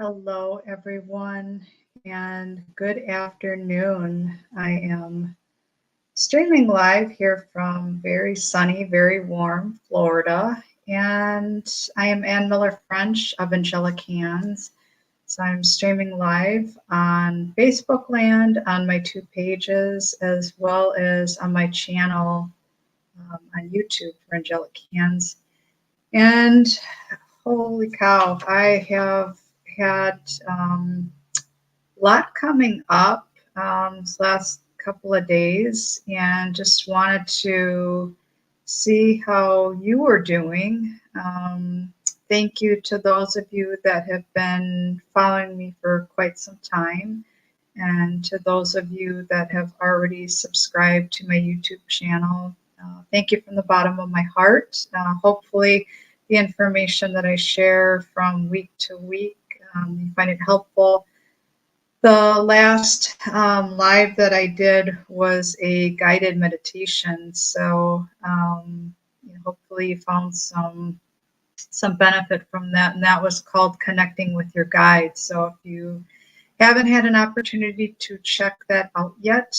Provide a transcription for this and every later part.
Hello, everyone, and good afternoon. I am streaming live here from very sunny, very warm Florida, and I am Ann Miller French of Angelic Hands. So I'm streaming live on Facebook Land on my two pages, as well as on my channel on YouTube for Angelic Hands. And holy cow, I have had a lot coming up this last couple of days and just wanted to see how you were doing. Thank you to those of you that have been following me for quite some time, and to those of you that have already subscribed to my YouTube channel. Thank you from the bottom of my heart. Hopefully, the information that I share from week to week, you find it helpful. The last live that I did was a guided meditation, so hopefully you found some benefit from that, and that was called Connecting with Your Guide. So if you haven't had an opportunity to check that out yet,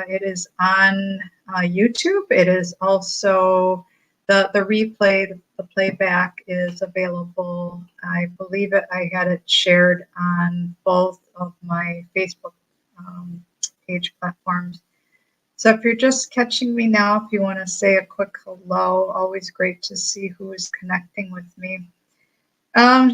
it is on YouTube. It is also the replay, the playback is available. I believe I had it shared on both of my Facebook page platforms. So if you're just catching me now, if you want to say a quick hello, always great to see who is connecting with me. A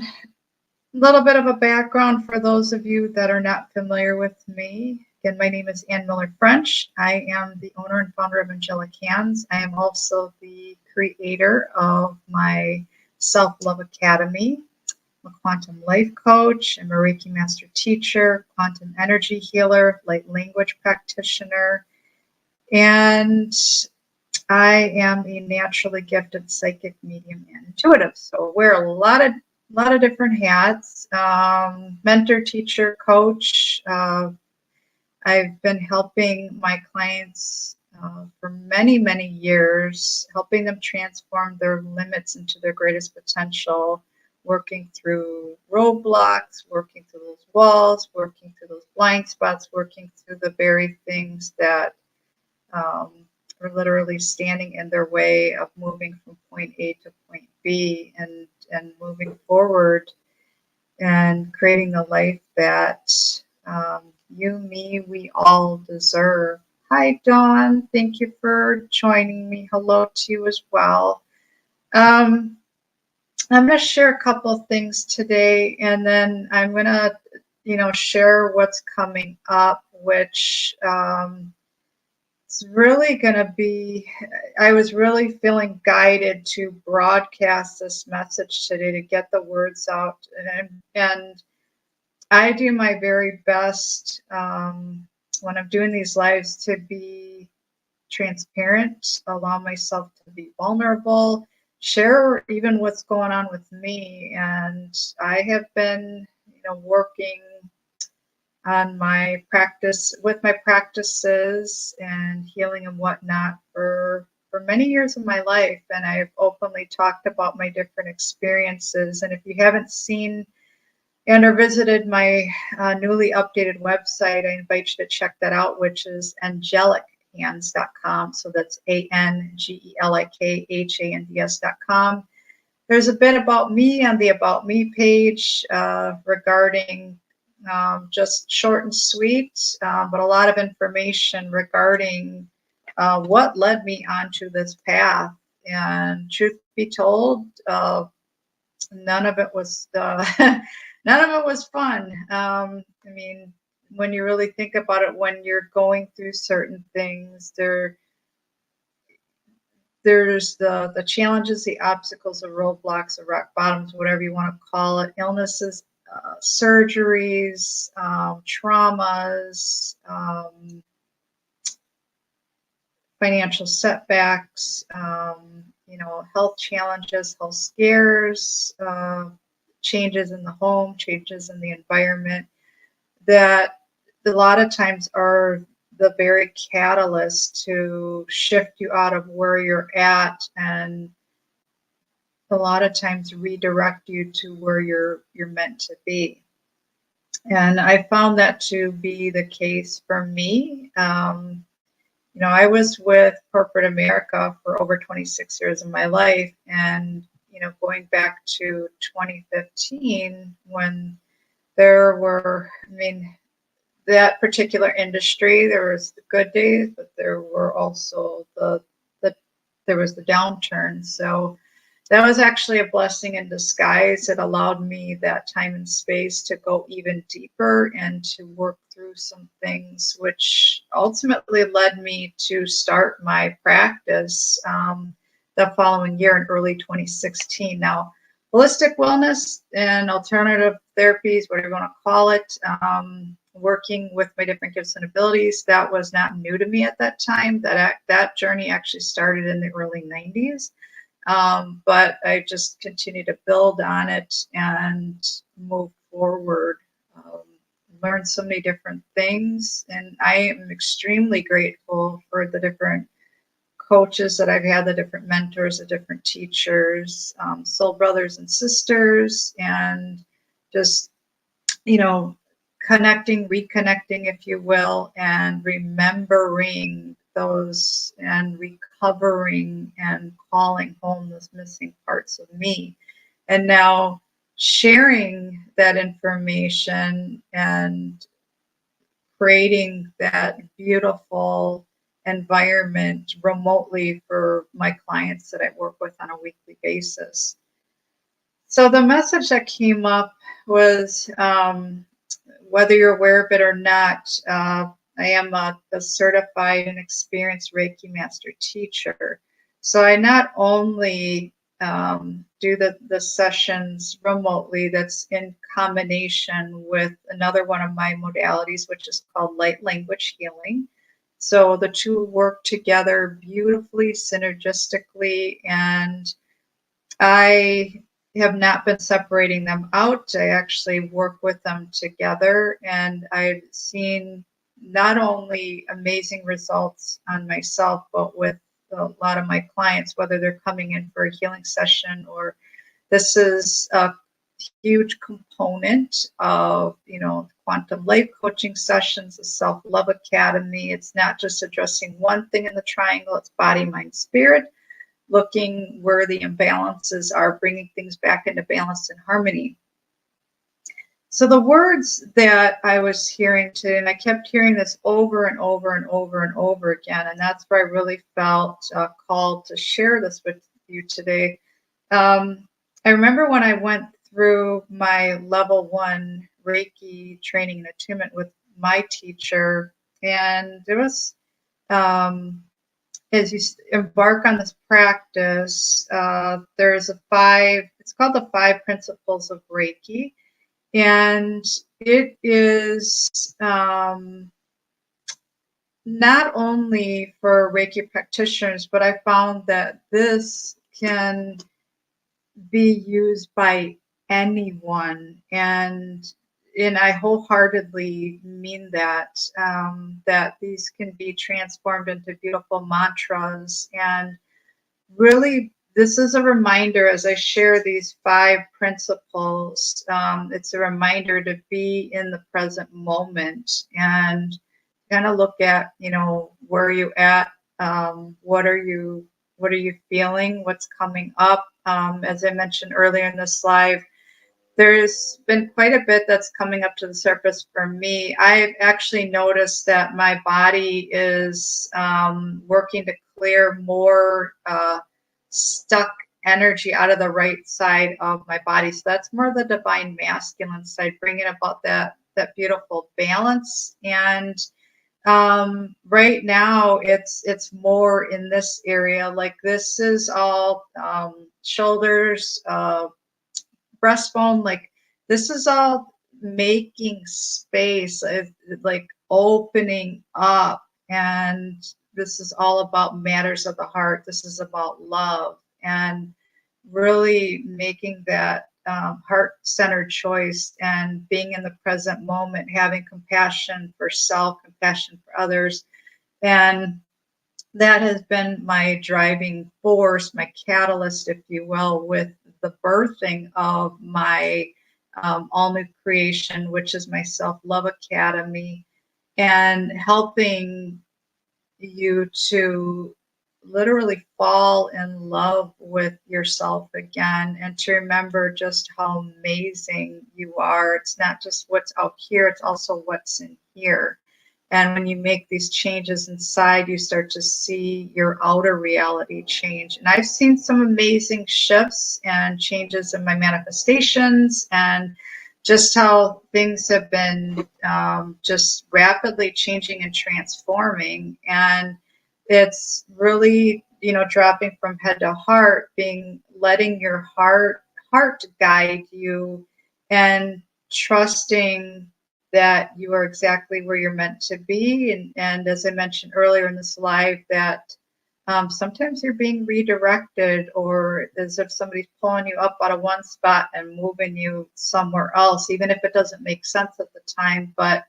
little bit of a background for those of you that are not familiar with me. Again, my name is Ann Miller French. I am the owner and founder of Angelic Hands. I am also the creator of my Self-Love Academy. I'm a quantum life coach. I'm a Reiki master teacher, quantum energy healer, light language practitioner, and I am a naturally gifted psychic, medium, and intuitive. So I wear a lot of different hats. Mentor, teacher, coach. I've been helping my clients for many years, helping them transform their limits into their greatest potential, working through roadblocks, working through those walls, working through those blind spots, working through the very things that are literally standing in their way of moving from point A to point B and moving forward and creating the life that you, me, we all deserve. Hi, Dawn. Thank you for joining me. Hello to you as well. I'm going to share a couple of things today, and then I'm going to, share what's coming up, which it's really going to be, I was really feeling guided to broadcast this message today to get the words out. And I do my very best when I'm doing these lives to be transparent, allow myself to be vulnerable, share even what's going on with me. And I have been, working on my practice with my practices and healing and whatnot for many years of my life. And I've openly talked about my different experiences. And if you haven't seen and or visited my newly updated website, I invite you to check that out, which is angelichahands.com. So that's ANGELIKHANDS.com. There's a bit about me on the About Me page regarding just short and sweet, but a lot of information regarding what led me onto this path. And truth be told, none of it was fun. I mean, when you really think about it, when you're going through certain things, there's the challenges, the obstacles, the roadblocks, the rock bottoms, whatever you want to call it, illnesses, surgeries, traumas, financial setbacks, health challenges, health scares, changes in the home, changes in the environment that a lot of times are the very catalyst to shift you out of where you're at and a lot of times redirect you to where you're meant to be. And I found that to be the case for me. I was with corporate America for over 26 years of my life. And, going back to 2015, when there were, that particular industry, there was the good days, but there were also there was the downturn. So that was actually a blessing in disguise. It allowed me that time and space to go even deeper and to work through some things, which ultimately led me to start my practice the following year in early 2016. Now, holistic wellness and alternative therapies, whatever you want to call it, working with my different gifts and abilities, that was not new to me at that time. That journey actually started in the early 90s. But I just continue to build on it and move forward, learn so many different things. And I am extremely grateful for the different coaches that I've had, the different mentors, the different teachers, soul brothers and sisters, and just, reconnecting, if you will, and remembering those and recovering and calling home those missing parts of me. And now sharing that information and creating that beautiful environment remotely for my clients that I work with on a weekly basis. So the message that came up was, whether you're aware of it or not, I am a certified and experienced Reiki master teacher. So I not only do the sessions remotely, that's in combination with another one of my modalities, which is called light language healing. So the two work together beautifully, synergistically, and I have not been separating them out. I actually work with them together, and I've seen not only amazing results on myself, but with a lot of my clients, whether they're coming in for a healing session or this is a huge component of, quantum life coaching sessions, the Self-Love Academy. It's not just addressing one thing in the triangle, it's body, mind, spirit, looking where the imbalances are, bringing things back into balance and harmony. So the words that I was hearing today, and I kept hearing this over and over and over and over again, and that's where I really felt called to share this with you today. I remember when I went through my level 1 Reiki training and attunement with my teacher, and there was as you embark on this practice, there's it's called the 5 principles of Reiki. And it is not only for Reiki practitioners, but I found that this can be used by anyone. And I wholeheartedly mean that, that these can be transformed into beautiful mantras. And really, this is a reminder as I share these 5 principles. It's a reminder to be in the present moment and kind of look at, where are you at? What are you feeling? What's coming up? As I mentioned earlier in this live, there's been quite a bit that's coming up to the surface for me. I've actually noticed that my body is working to clear more stuck energy out of the right side of my body. So that's more the divine masculine side, bringing about that beautiful balance. And right now it's more in this area. Like this is all shoulders, breastbone, like this is all making space, like opening up. And this is all about matters of the heart. This is about love and really making that heart-centered choice and being in the present moment, having compassion for self, compassion for others. And that has been my driving force, my catalyst, if you will, with the birthing of my All New Creation, which is my self-love academy, and helping you to literally fall in love with yourself again and to remember just how amazing you are. It's not just what's out here, it's also what's in here. And when you make these changes inside, you start to see your outer reality change. And I've seen some amazing shifts and changes in my manifestations and just how things have been just rapidly changing and transforming. And it's really, dropping from head to heart, letting your heart guide you and trusting that you are exactly where you're meant to be. And as I mentioned earlier in this live, that sometimes you're being redirected, or as if somebody's pulling you up out of one spot and moving you somewhere else, even if it doesn't make sense at the time. But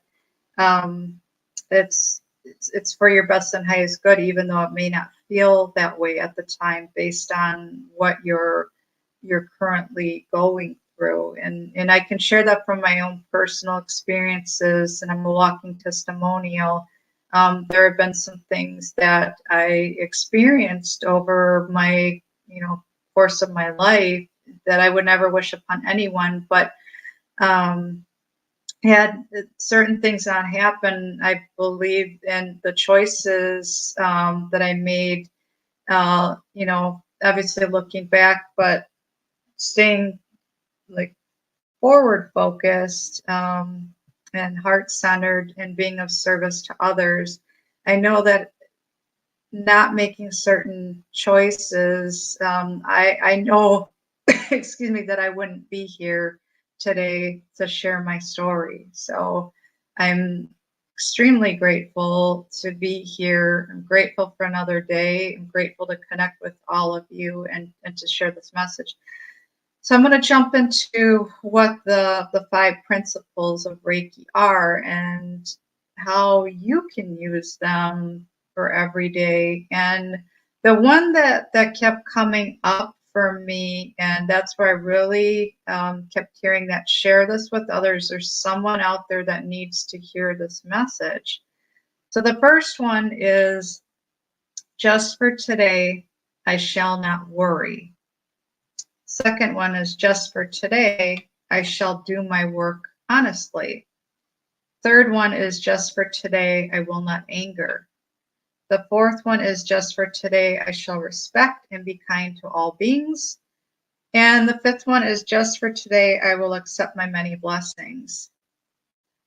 it's for your best and highest good, even though it may not feel that way at the time, based on what you're currently going through. And I can share that from my own personal experiences, and I'm a walking testimonial. There have been some things that I experienced over my, course of my life that I would never wish upon anyone, but had certain things not happen, I believe in the choices that I made, obviously looking back, but staying like forward focused and heart centered and being of service to others. I know that not making certain choices, I know, excuse me, that I wouldn't be here today to share my story. So I'm extremely grateful to be here. I'm grateful for another day. I'm grateful to connect with all of you and to share this message. So I'm going to jump into what the 5 principles of Reiki are and how you can use them for every day. And the one that kept coming up for me, and that's where I really kept hearing that, share this with others. There's someone out there that needs to hear this message. So the first one is, just for today, I shall not worry. Second one is, just for today, I shall do my work honestly. Third one is, just for today, I will not anger. The fourth one is, just for today, I shall respect and be kind to all beings. And the fifth one is, just for today, I will accept my many blessings.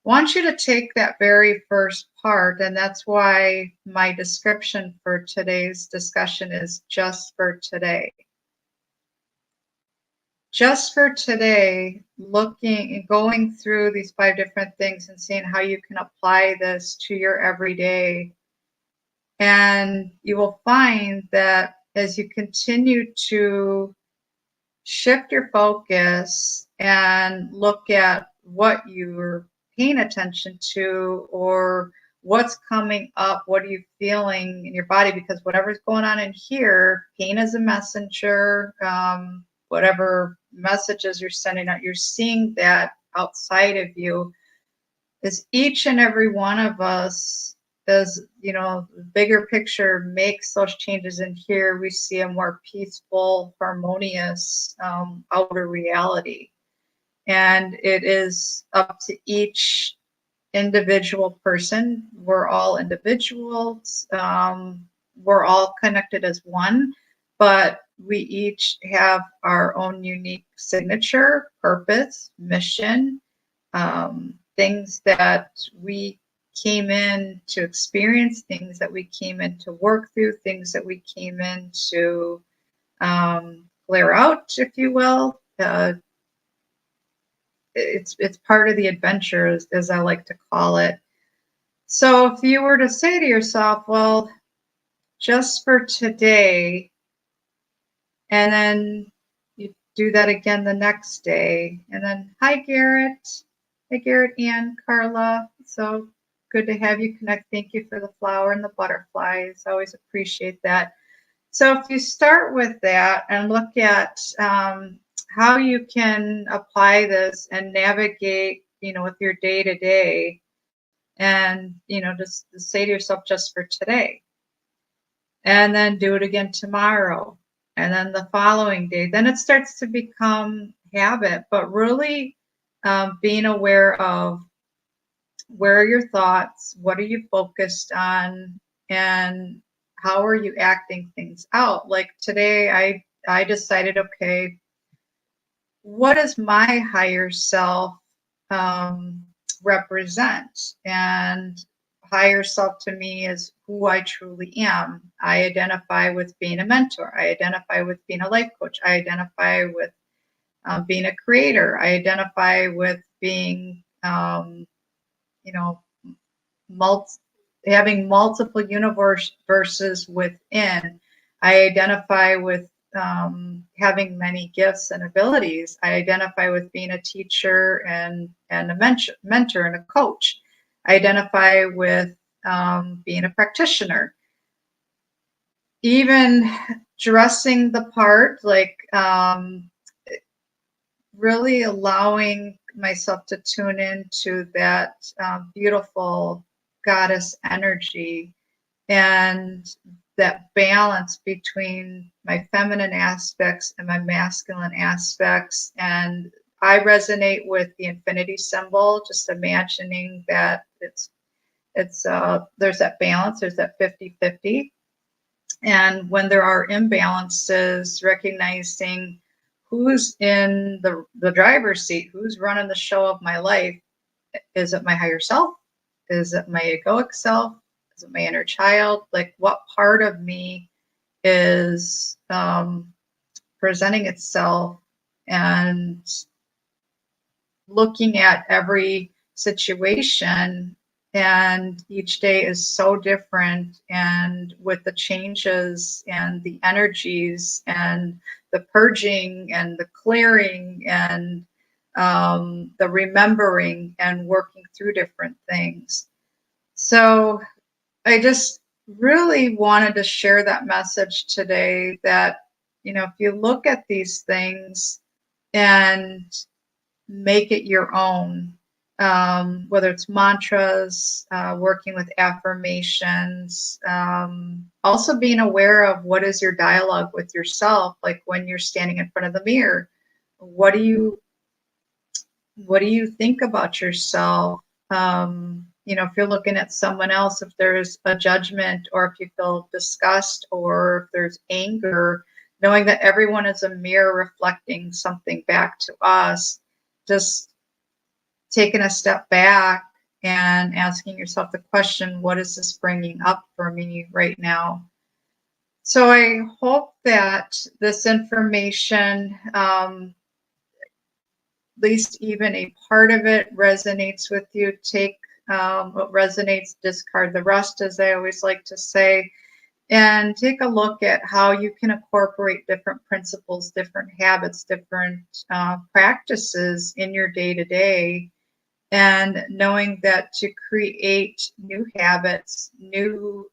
I want you to take that very first part, and that's why my description for today's discussion is just for today. Just for today, looking and going through these 5 different things and seeing how you can apply this to your everyday. And you will find that as you continue to shift your focus and look at what you're paying attention to, or what's coming up, what are you feeling in your body, because whatever's going on in here, pain is a messenger. Whatever messages you're sending out, you're seeing that outside of you. As each and every one of us, as the bigger picture makes those changes in here, we see a more peaceful, harmonious outer reality. And it is up to each individual person. We're all individuals. We're all connected as one, but we each have our own unique signature, purpose, mission, things that we came in to experience, things that we came in to work through, things that we came in to clear out, if you will. It's part of the adventure, as I like to call it. So if you were to say to yourself, well, just for today, and then you do that again the next day, and then, hi Garrett, Ann, Carla, so good to have you connect. Thank you for the flower and the butterflies. I always appreciate that. So if you start with that and look at how you can apply this and navigate, with your day to day, and, just say to yourself, just for today, and then do it again tomorrow, and then the following day. Then it starts to become habit, but really being aware of where are your thoughts, what are you focused on, and how are you acting things out. Like today, I decided, okay, what does my higher self um, represent? And higher self to me is who I truly am. I identify with being a mentor. I identify with being a life coach. I identify with being a creator. I identify with being, you know, having multiple universes within. I identify with having many gifts and abilities. I identify with being a teacher and a mentor and a coach. I identify with being a practitioner. Even dressing the part, like really allowing myself to tune into that beautiful goddess energy and that balance between my feminine aspects and my masculine aspects. And I resonate with the infinity symbol, just imagining that it's there's that balance, there's that 50-50. And when there are imbalances, recognizing who's in the driver's seat, who's running the show of my life. Is it my higher self? Is it my egoic self? Is it my inner child? Like, what part of me is presenting itself, and looking at every situation, and each day is so different, and with the changes and the energies and the purging and the clearing and the remembering and working through different things. So I just really wanted to share that message today, that, if you look at these things and make it your own, whether it's mantras, working with affirmations, also being aware of what is your dialogue with yourself. Like when you're standing in front of the mirror, what do you think about yourself? If you're looking at someone else, if there's a judgment, or if you feel disgust, or if there's anger, knowing that everyone is a mirror reflecting something back to us, just taking a step back and asking yourself the question, what is this bringing up for me right now? So I hope that this information, at least even a part of it, resonates with you. Take what resonates, discard the rest, as I always like to say, and take a look at how you can incorporate different principles, different habits, different practices in your day to day. And knowing that to create new habits, new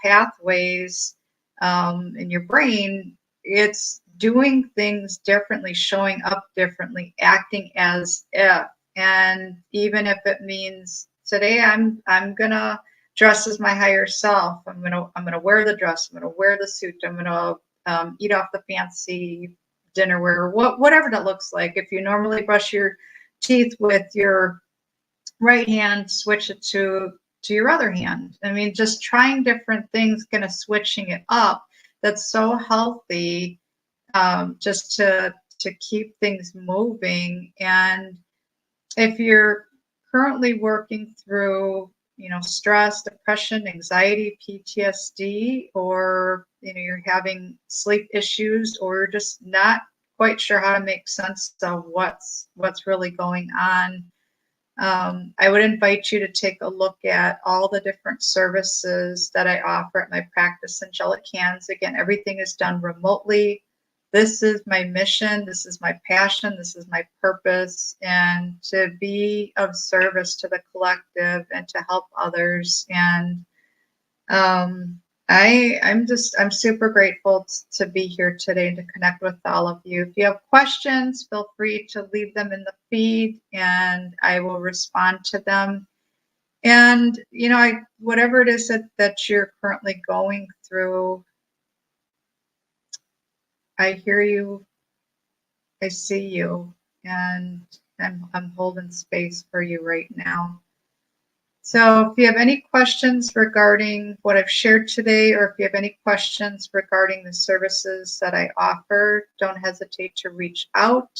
pathways in your brain, it's doing things differently, showing up differently, acting as if. And even if it means today I'm gonna dress as my higher self. I'm gonna wear the dress. I'm gonna wear the suit. I'm gonna eat off the fancy dinnerware, whatever that looks like. If you normally brush your teeth with your right hand, switch it to your other hand. I mean, just trying different things, kind of switching it up. That's so healthy, just to keep things moving. And if you're currently working through, stress, depression, anxiety, PTSD, or you're having sleep issues, or you're just not quite sure how to make sense of what's really going on, I would invite you to take a look at all the different services that I offer at my practice, Angelic Hands. Again, everything is done remotely. This is my mission. This is my passion. This is my purpose, and to be of service to the collective and to help others. And I'm super grateful to be here today to connect with all of you. If you have questions, feel free to leave them in the feed and I will respond to them. And whatever it is that you're currently going through, I hear you, I see you, and I'm holding space for you right now. So if you have any questions regarding what I've shared today, or if you have any questions regarding the services that I offer, don't hesitate to reach out.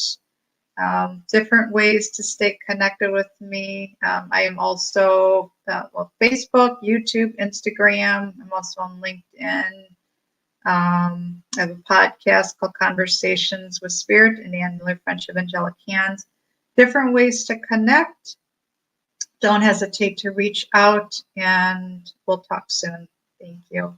Different ways to stay connected with me. I am also Facebook, YouTube, Instagram. I'm also on LinkedIn. I have a podcast called Conversations with Spirit and Ann Miller French Evangelic Hands. Different ways to connect. Don't hesitate to reach out and we'll talk soon. Thank you.